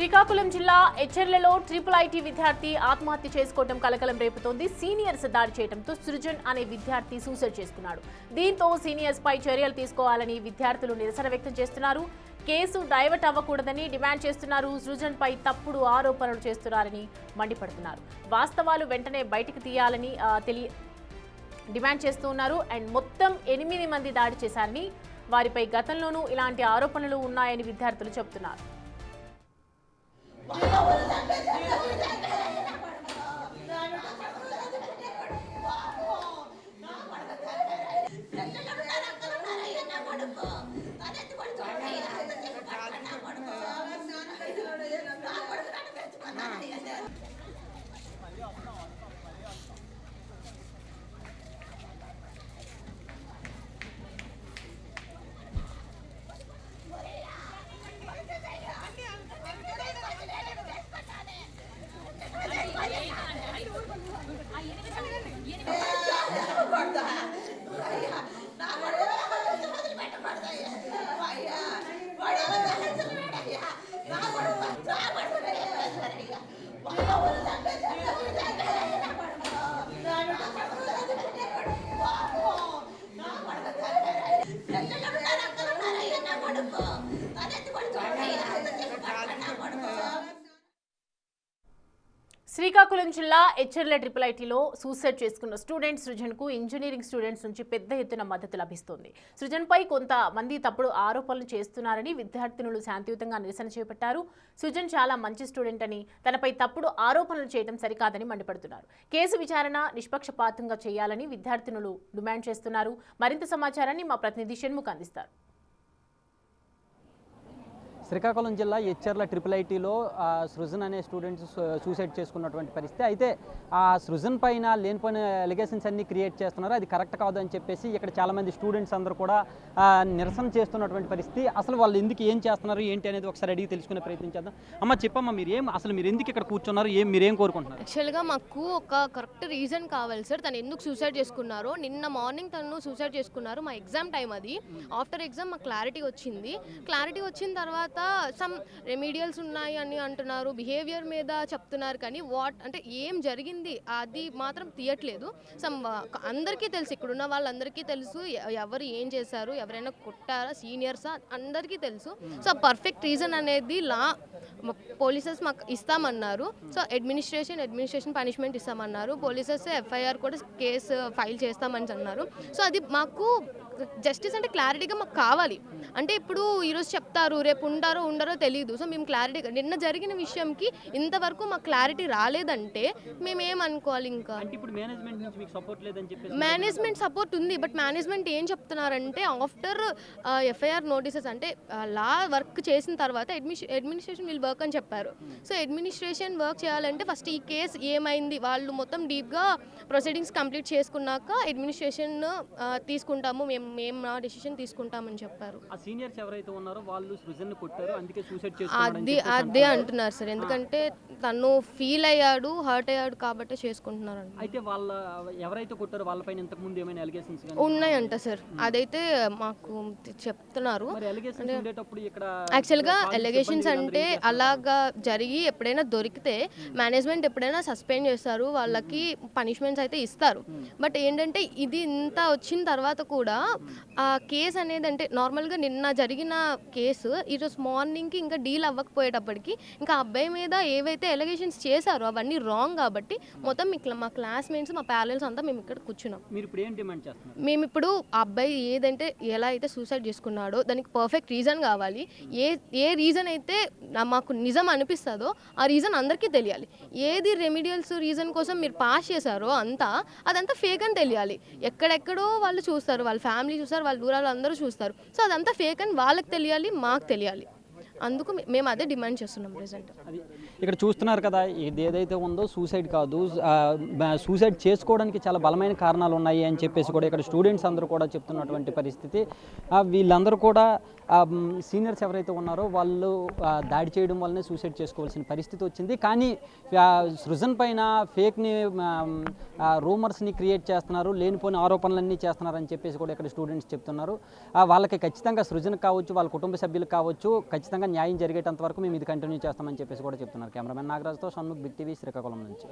శ్రీకాకుళం జిల్లా ఎచ్చెర్లలో ఐఐటి విద్యార్థి ఆత్మహత్య చేసుకోవడం కలకలం రేపుతోంది. సీనియర్స్ దాడి చేయడంతో సృజన్ అనే విద్యార్థి సూసైడ్ చేసుకున్నాడు. దీంతో సీనియర్స్ పై చర్యలు తీసుకోవాలని విద్యార్థులు నిరసన వ్యక్తం చేస్తున్నారు. కేసు డైవర్ట్ అవ్వకూడదని డిమాండ్ చేస్తున్నారు. సృజన్ పై తప్పుడు ఆరోపణలు చేస్తున్నారని మండిపడుతున్నారు. వాస్తవాలు వెంటనే బయటకు తీయాలని డిమాండ్ చేస్తున్నారు. అండ్ మొత్తం 8 మంది దాడి చేశారని, వారిపై గతంలోనూ ఇలాంటి ఆరోపణలు ఉన్నాయని విద్యార్థులు చెబుతున్నారు. శ్రీకాకుళం జిల్లా ఎచ్చెర్ల ఐఐటిలో సూసైడ్ చేసుకున్న స్టూడెంట్ సృజన్కు ఇంజనీరింగ్ స్టూడెంట్స్ నుంచి పెద్ద ఎత్తున మద్దతు లభిస్తోంది. సృజన్పై కొంతమంది తప్పుడు ఆరోపణలు చేస్తున్నారని విద్యార్థినులు శాంతియుతంగా నిరసన చేపట్టారు. సృజన్ చాలా మంచి స్టూడెంట్ అని, తనపై తప్పుడు ఆరోపణలు చేయడం సరికాదని మండిపడుతున్నారు. కేసు విచారణ నిష్పక్షపాతంగా చేయాలని విద్యార్థినులు డిమాండ్ చేస్తున్నారు. మరింత సమాచారాన్ని మా ప్రతినిధి షణ్ముఖ్ అందిస్తారు. శ్రీకాకుళం జిల్లా ఎచ్చెర్ల ఐఐటిలో సృజన్ అనే స్టూడెంట్స్ సూసైడ్ చేసుకున్నటువంటి పరిస్థితి. అయితే ఆ సృజన్ పైన లేనిపోయిన ఎలిగేషన్స్ అన్ని క్రియేట్ చేస్తున్నారు. అది కరెక్ట్ కాదు అని చెప్పేసి ఇక్కడ చాలామంది స్టూడెంట్స్ అందరూ కూడా నిరసన చేస్తున్నటువంటి పరిస్థితి. అసలు వాళ్ళు ఎందుకు ఏం చేస్తున్నారు ఏంటి అనేది ఒకసారి అడిగి తెలుసుకునే ప్రయత్నం చేద్దాం. అమ్మ చెప్పమ్మా, మీరు ఎందుకు ఇక్కడ కూర్చున్నారు, మీరేం కోరుకుంటున్నారు? యాక్చువల్గా మాకు ఒక కరెక్ట్ రీజన్ కావాలి సార్. తను ఎందుకు సూసైడ్ చేసుకున్నారో నిన్న మార్నింగ్ తను సూసైడ్ చేసుకున్నారు. మా ఎగ్జామ్ టైం అది. ఆఫ్టర్ ఎగ్జామ్ మాకు క్లారిటీ వచ్చింది. క్లారిటీ వచ్చిన తర్వాత సమ్ రెమీడియల్స్ ఉన్నాయి అని అంటున్నారు, బిహేవియర్ మీద చెప్తున్నారు, కానీ అంటే ఏం జరిగింది అది మాత్రం తీయట్లేదు. సమ్ అందరికీ తెలుసు, ఇక్కడున్న వాళ్ళందరికీ తెలుసు ఎవరు ఏం చేశారు, ఎవరైనా కొట్టారా, సీనియర్సా, అందరికీ తెలుసు. సో పర్ఫెక్ట్ రీజన్ అనేది పోలీసెస్ మాకు ఇస్తామన్నారు. సో అడ్మినిస్ట్రేషన్ పనిష్మెంట్ ఇస్తామన్నారు. పోలీసెస్ ఎఫ్ఐఆర్ కూడా కేసు ఫైల్ చేస్తామని అన్నారు. సో అది మాకు జస్టిస్ అంటే క్లారిటీగా మాకు కావాలి. అంటే ఇప్పుడు ఈరోజు చెప్తారు, రేపు ఉండరో తెలియదు. సో మేము క్లారిటీగా నిన్న జరిగిన విషయంకి ఇంతవరకు మాకు క్లారిటీ రాలేదంటే మేమేమనుకోవాలి? ఇంకా మేనేజ్మెంట్ సపోర్ట్ ఉంది, బట్ మేనేజ్మెంట్ ఏం చెప్తున్నారంటే ఆఫ్టర్ ఎఫ్ఐఆర్ నోటీసెస్ అంటే లా వర్క్ చేసిన తర్వాత అడ్మినిస్ట్రేషన్ విల్ వర్క్ అని చెప్పారు. సో అడ్మినిస్ట్రేషన్ వర్క్ చేయాలంటే ఫస్ట్ ఈ కేసు ఏమైంది, వాళ్ళు మొత్తం డీప్గా ప్రొసీడింగ్స్ కంప్లీట్ చేసుకున్నాక అడ్మినిస్ట్రేషన్ తీసుకుంటాము, మేము నా డెసిషన్ తీసుకుంటామని చెప్పారు. అదే అంటున్నారు సార్. ఎందుకంటే తను ఫీల్ అయ్యాడు, హర్ట్ అయ్యాడు కాబట్టి చేసుకుంటున్నారు. అయితే ఎవరైతే కొట్టారో వాళ్ళపైన ఇంతకు ముందు ఏమైనా అలిగేషన్స్ ఉన్నాయంట సార్. అదైతే మాకు చెప్తున్నారు. యాక్చువల్గా అలిగేషన్స్ అంటే అలాగా జరిగి ఎప్పుడైనా దొరికితే మేనేజ్మెంట్ ఎప్పుడైనా సస్పెండ్ చేస్తారు, వాళ్ళకి పనిష్మెంట్స్ అయితే ఇస్తారు. బట్ ఏంటంటే ఇది ఇంత వచ్చిన తర్వాత కూడా ఆ కేసు అనేది అంటే నార్మల్గా నిన్న జరిగిన కేసు ఈరోజు మార్నింగ్కి ఇంకా డీల్ అవ్వకపోయేటప్పటికి ఇంకా అబ్బాయి మీద ఏవైతే ఎలిగేషన్స్ చేశారో అవన్నీ రాంగ్. కాబట్టి మొత్తం మా క్లాస్మేట్స్, మా పేరెంట్స్ అంతా మేము ఇక్కడ కూర్చున్నాం. మేము ఇప్పుడు ఆ అబ్బాయి ఏదంటే ఎలా అయితే సూసైడ్ చేసుకున్నాడో దానికి పర్ఫెక్ట్ రీజన్ కావాలి. ఏ రీజన్ అయితే మాకు నిజం అనిపిస్తుందో ఆ రీజన్ అందరికీ తెలియాలి. ఏది రెమిడియల్స్ రీజన్ కోసం మీరు పాస్ చేశారో అదంతా ఫేక్ అని తెలియాలి. ఎక్కడెక్కడో వాళ్ళు చూస్తారు, వాళ్ళ ఫ్యామిలీ చూస్తారు, వాళ్ళ దూరాలు అందరూ చూస్తారు. సో అదంతా ఫేక్ అని వాళ్ళకి తెలియాలి, మాకు తెలియాలి. అందుకు మేము అదే డిమాండ్ చేస్తున్నాం ప్రెసెంట్. ఇక్కడ చూస్తున్నారు కదా, ఇది ఏదైతే ఉందో సూసైడ్ కాదు, సూసైడ్ చేసుకోవడానికి చాలా బలమైన కారణాలు ఉన్నాయి అని చెప్పేసి కూడా ఇక్కడ స్టూడెంట్స్ అందరూ కూడా చెప్తున్నటువంటి పరిస్థితి. వీళ్ళందరూ కూడా సీనియర్స్ ఎవరైతే ఉన్నారో వాళ్ళు దాడి చేయడం వల్లనే సూసైడ్ చేసుకోవాల్సిన పరిస్థితి వచ్చింది. కానీ సృజన్ పైన ఫేక్ని రూమర్స్ని క్రియేట్ చేస్తున్నారు, లేనిపోయిన ఆరోపణలన్నీ చేస్తున్నారని చెప్పేసి కూడా ఇక్కడ స్టూడెంట్స్ చెప్తున్నారు. వాళ్ళకి ఖచ్చితంగా సృజన్ కావచ్చు, వాళ్ళ కుటుంబ సభ్యులు కావచ్చు, ఖచ్చితంగా న్యాయం జరిగేటంత వరకు మేము ఇది కంటిన్యూ చేస్తామని చెప్పేసి కూడా చెప్తున్నారు. కెమెరామెన్ నాగరాజ్తో షణ్ముఖ్, బిగ్ టీవీ, శ్రీకాకుళం నుంచి.